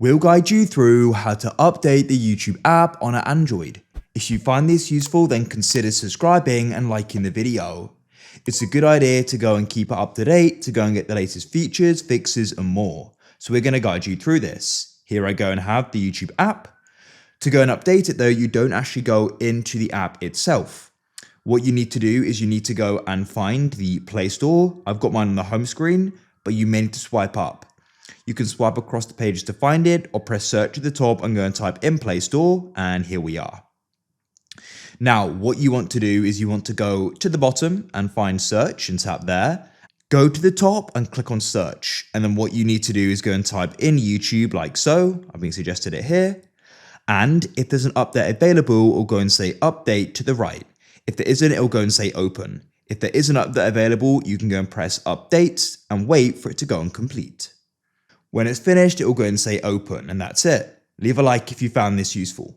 We'll guide you through how to update the YouTube app on an Android. If you find this useful, then consider subscribing and liking the video. It's a good idea to go and keep it up to date, to go and get the latest features, fixes and more. So we're going to guide you through this. Here I go and have the YouTube app. To go and update it though, you don't actually go into the app itself. What you need to do is you need to go and find the Play Store. I've got mine on the home screen, but you may need to swipe up. You can swipe across the pages to find it or press search at the top and go and type in Play Store, and here we are. Now, what you want to do is you want to go to the bottom and find search and tap there. Go to the top and click on search. And then what you need to do is go and type in YouTube like so. I've been suggested it here. And if there's an update available, it'll go and say update to the right. If there isn't, it'll go and say open. If there is an update available, you can go and press update and wait for it to go and complete. When it's finished, it will go and say open, and that's it. Leave a like if you found this useful.